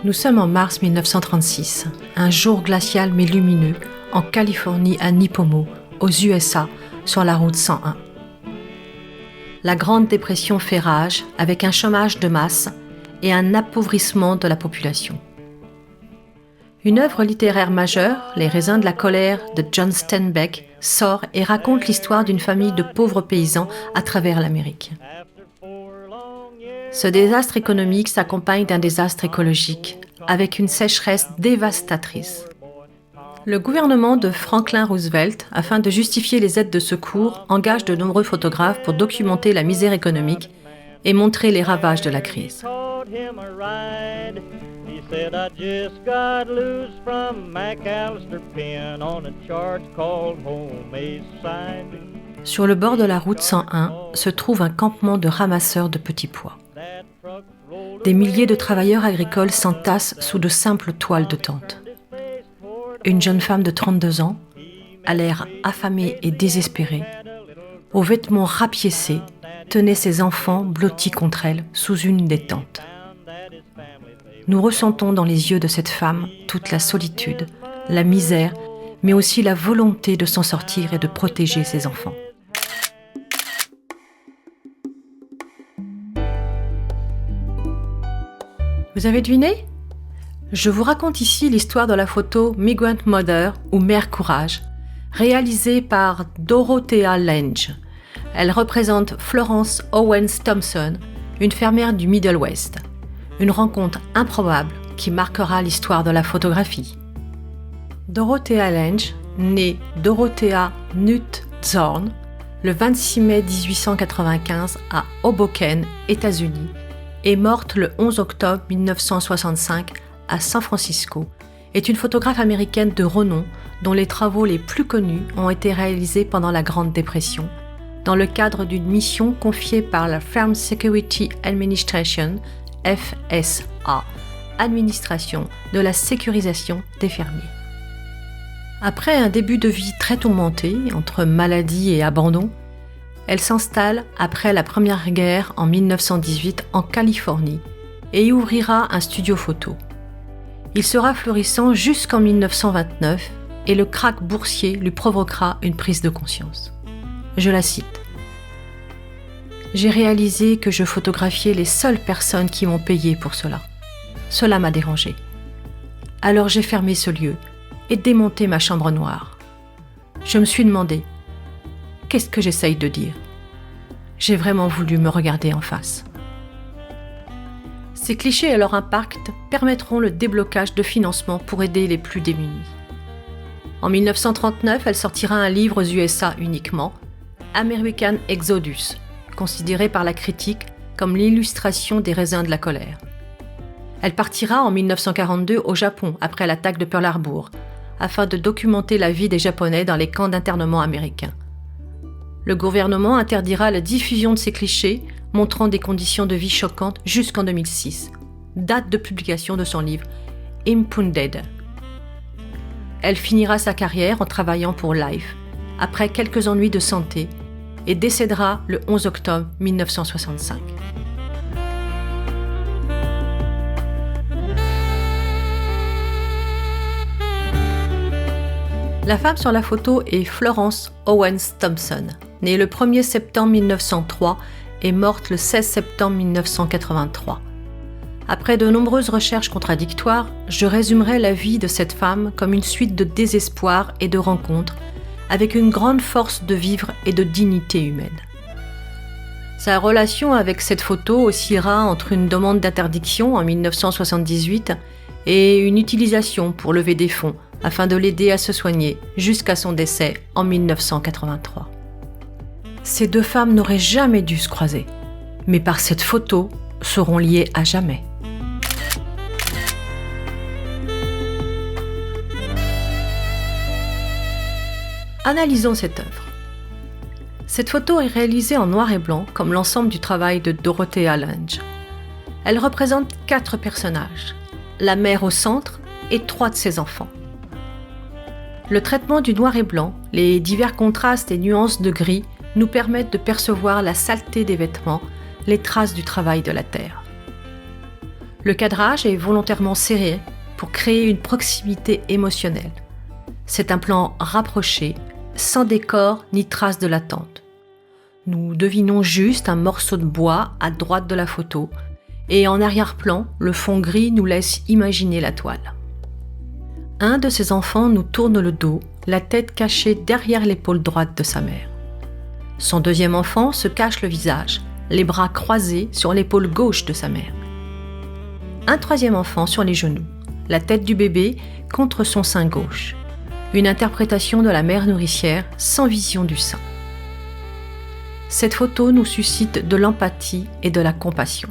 Nous sommes en mars 1936, un jour glacial mais lumineux, en Californie à Nipomo, aux USA, sur la route 101. La Grande Dépression fait rage, avec un chômage de masse et un appauvrissement de la population. Une œuvre littéraire majeure, Les raisins de la colère de John Steinbeck, sort et raconte l'histoire d'une famille de pauvres paysans à travers l'Amérique. Ce désastre économique s'accompagne d'un désastre écologique, avec une sécheresse dévastatrice. Le gouvernement de Franklin Roosevelt, afin de justifier les aides de secours, engage de nombreux photographes pour documenter la misère économique et montrer les ravages de la crise. Sur le bord de la route 101 se trouve un campement de ramasseurs de petits pois. Des milliers de travailleurs agricoles s'entassent sous de simples toiles de tente. Une jeune femme de 32 ans, à l'air affamée et désespérée, aux vêtements rapiécés, tenait ses enfants blottis contre elle sous une des tentes. Nous ressentons dans les yeux de cette femme toute la solitude, la misère, mais aussi la volonté de s'en sortir et de protéger ses enfants. Vous avez deviné ? Je vous raconte ici l'histoire de la photo Migrant Mother ou Mère Courage, réalisée par Dorothea Lange. Elle représente Florence Owens Thompson, une fermière du Middle West. Une rencontre improbable qui marquera l'histoire de la photographie. Dorothea Lange, née Dorothea Nutt Zorn, le 26 mai 1895 à Hoboken, États-Unis, est morte le 11 octobre 1965 à San Francisco, est une photographe américaine de renom dont les travaux les plus connus ont été réalisés pendant la Grande Dépression, dans le cadre d'une mission confiée par la Farm Security Administration, FSA, Administration de la sécurisation des fermiers. Après un début de vie très tourmenté, entre maladie et abandon, elle s'installe après la Première Guerre en 1918 en Californie et y ouvrira un studio photo. Il sera florissant jusqu'en 1929 et le krach boursier lui provoquera une prise de conscience. Je la cite. « J'ai réalisé que je photographiais les seules personnes qui m'ont payé pour cela. Cela m'a dérangé. Alors j'ai fermé ce lieu et démonté ma chambre noire. Je me suis demandé, qu'est-ce que j'essaye de dire ? J'ai vraiment voulu me regarder en face. » Ces clichés et leur impact permettront le déblocage de financement pour aider les plus démunis. En 1939, elle sortira un livre aux USA uniquement, American Exodus, considéré par la critique comme l'illustration des raisins de la colère. Elle partira en 1942 au Japon après l'attaque de Pearl Harbor, afin de documenter la vie des Japonais dans les camps d'internement américains. Le gouvernement interdira la diffusion de ces clichés, montrant des conditions de vie choquantes jusqu'en 2006, date de publication de son livre Impounded. Elle finira sa carrière en travaillant pour Life, après quelques ennuis de santé, et décédera le 11 octobre 1965. La femme sur la photo est Florence Owens Thompson, née le 1er septembre 1903 et morte le 16 septembre 1983. Après de nombreuses recherches contradictoires, je résumerai la vie de cette femme comme une suite de désespoir et de rencontres, avec une grande force de vivre et de dignité humaine. Sa relation avec cette photo oscillera entre une demande d'interdiction en 1978 et une utilisation pour lever des fonds afin de l'aider à se soigner jusqu'à son décès en 1983. Ces deux femmes n'auraient jamais dû se croiser, mais par cette photo seront liées à jamais. Analysons cette œuvre. Cette photo est réalisée en noir et blanc comme l'ensemble du travail de Dorothea Lange. Elle représente 4 personnages, la mère au centre et 3 de ses enfants. Le traitement du noir et blanc, les divers contrastes et nuances de gris nous permettent de percevoir la saleté des vêtements, les traces du travail de la terre. Le cadrage est volontairement serré pour créer une proximité émotionnelle. C'est un plan rapproché, sans décor ni trace de l'attente. Nous devinons juste un morceau de bois à droite de la photo et en arrière-plan, le fond gris nous laisse imaginer la toile. Un de ses enfants nous tourne le dos, la tête cachée derrière l'épaule droite de sa mère. Son deuxième enfant se cache le visage, les bras croisés sur l'épaule gauche de sa mère. Un troisième enfant sur les genoux, la tête du bébé contre son sein gauche. Une interprétation de la mère nourricière sans vision du sein. Cette photo nous suscite de l'empathie et de la compassion.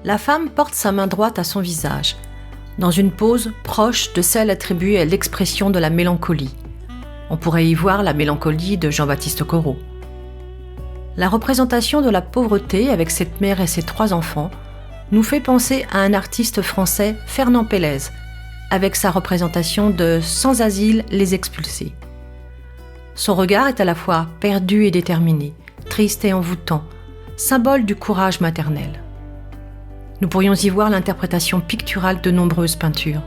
La femme porte sa main droite à son visage, dans une pose proche de celle attribuée à l'expression de la mélancolie. On pourrait y voir la mélancolie de Jean-Baptiste Corot. La représentation de la pauvreté avec cette mère et ses trois enfants nous fait penser à un artiste français, Fernand Pélez, avec sa représentation de Sans asile, les expulsés. Son regard est à la fois perdu et déterminé, triste et envoûtant, symbole du courage maternel. Nous pourrions y voir l'interprétation picturale de nombreuses peintures.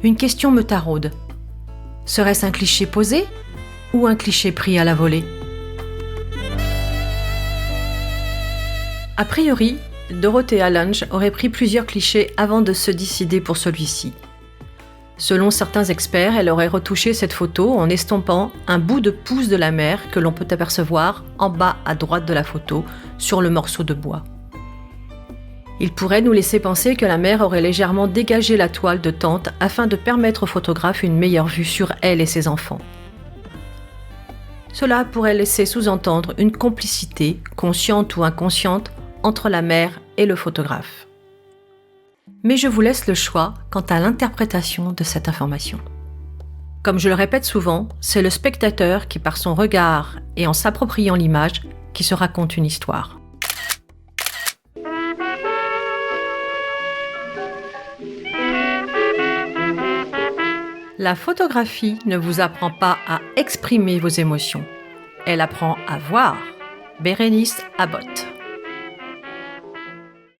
Une question me taraude. Serait-ce un cliché posé ou un cliché pris à la volée ? A priori, Dorothea Lange aurait pris plusieurs clichés avant de se décider pour celui-ci. Selon certains experts, elle aurait retouché cette photo en estompant un bout de pouce de la mère que l'on peut apercevoir en bas à droite de la photo sur le morceau de bois. Il pourrait nous laisser penser que la mère aurait légèrement dégagé la toile de tente afin de permettre au photographe une meilleure vue sur elle et ses enfants. Cela pourrait laisser sous-entendre une complicité, consciente ou inconsciente, entre la mère et le photographe. Mais je vous laisse le choix quant à l'interprétation de cette information. Comme je le répète souvent, c'est le spectateur qui, par son regard et en s'appropriant l'image, qui se raconte une histoire. La photographie ne vous apprend pas à exprimer vos émotions. Elle apprend à voir. Bérénice Abbott.